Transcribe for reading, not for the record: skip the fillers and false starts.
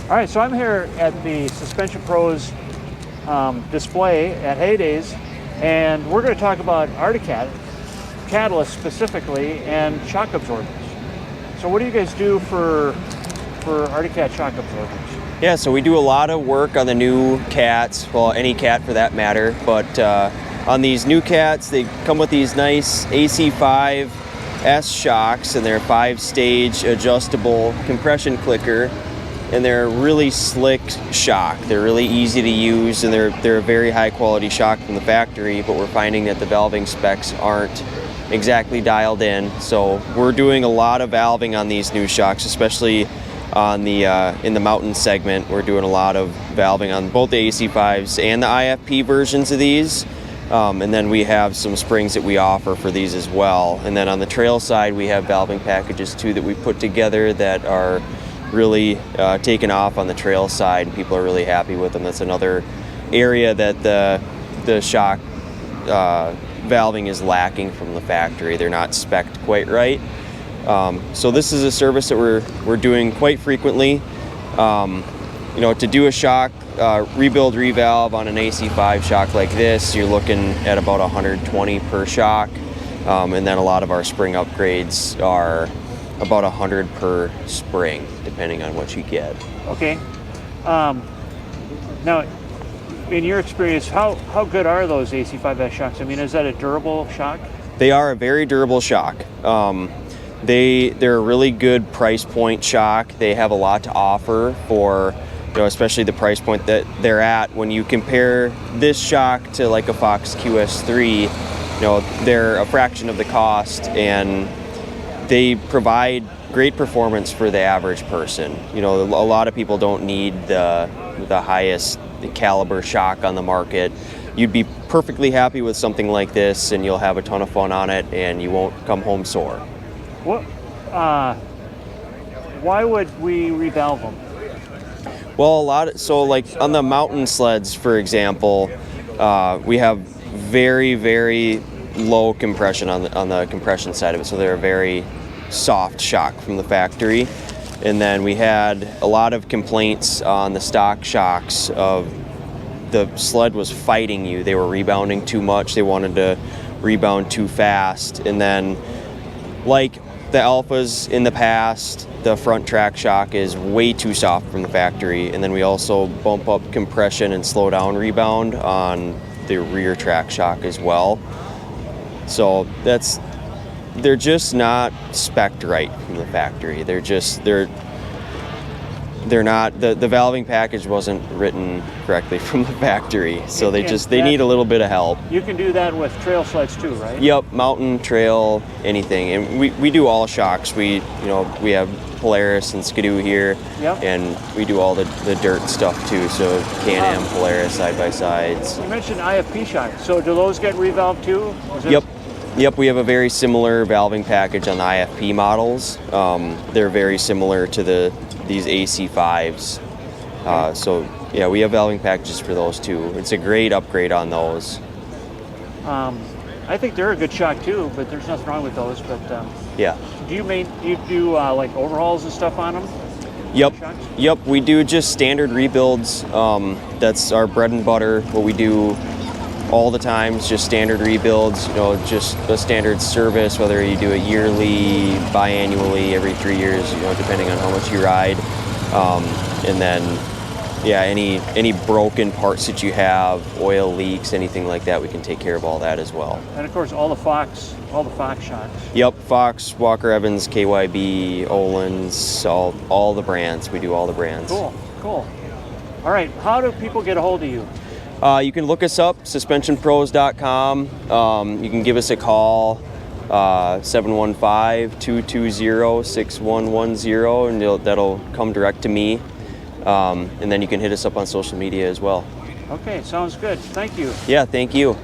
All right, so I'm here at the Suspension Proz display at Heydays, and we're going to talk about Arctic catalysts specifically and shock absorbers. So what do you guys do for Arctic shock absorbers? Yeah, so we do a lot of work on the new cats, well, any cat for that matter, but on these new cats, they come with these nice AC5S shocks, and they're 5-stage adjustable compression clicker, and they're a really slick shock. They're really easy to use, and they're a very high quality shock from the factory, but we're finding that the valving specs aren't exactly dialed in. So we're doing a lot of valving on these new shocks, especially on the in the mountain segment. We're doing a lot of valving on both the AC5s and the IFP versions of these. And then we have some springs that we offer for these as well. And then on the trail side, we have valving packages too that we put together that are really taken off on the trail side, and people are really happy with them. That's another area that the shock valving is lacking from the factory. They're not spec'd quite right. So this is a service that we're doing quite frequently. You know, to do a shock rebuild revalve on an AC5 shock like this, you're looking at about 120 per shock, and then a lot of our spring upgrades are about 100 per spring, depending on what you get. Okay. Now, in your experience, how good are those AC5S shocks? I mean, is that a durable shock? They are a very durable shock. They're a really good price point shock. They have a lot to offer for, you know, especially the price point that they're at. When you compare this shock to like a Fox QS3, you know, they're a fraction of the cost, and they provide great performance for the average person. You know, a lot of people don't need the highest caliber shock on the market. You'd be perfectly happy with something like this, and you'll have a ton of fun on it, and you won't come home sore. What? Why would we revalve them? Well, so like on the mountain sleds, for example, we have very, very low compression on the compression side of it, so they're a very soft shock from the factory. And then we had a lot of complaints on the stock shocks of the sled was fighting you. They were rebounding too much. They wanted to rebound too fast. And then, like the Alphas in the past, the front track shock is way too soft from the factory. And then we also bump up compression and slow down rebound on the rear track shock as well. So they're just not spec'd right from the factory. They're not, the valving package wasn't written correctly from the factory, so they need a little bit of help. You can do that with trail sleds too, right? Yep, mountain, trail, anything. And we do all shocks. We have Polaris and Skidoo here. Yep. And we do all the dirt stuff too, so Can-Am, Polaris, side-by-sides. You mentioned IFP shocks, so do those get revalved too? Yep, we have a very similar valving package on the IFP models. They're very similar to these AC5s. So yeah, we have valving packages for those too. It's a great upgrade on those. I think they're a good shock too, but there's nothing wrong with those. But yeah. Do you do like overhauls and stuff on them? Yep, we do just standard rebuilds. That's our bread and butter. What we do all the time is just standard rebuilds, you know, just a standard service, whether you do it yearly, biannually, every 3 years, you know, depending on how much you ride. And then, yeah, any broken parts that you have, oil leaks, anything like that, we can take care of all that as well. And of course, all the Fox shocks. Yep, Fox, Walker Evans, KYB, Olin's, all the brands. We do all the brands. Cool. All right, how do people get a hold of you? You can look us up, suspensionproz.com. You can give us a call, 715-220-6110, and that'll come direct to me. And then you can hit us up on social media as well. Okay, sounds good. Thank you. Yeah, thank you.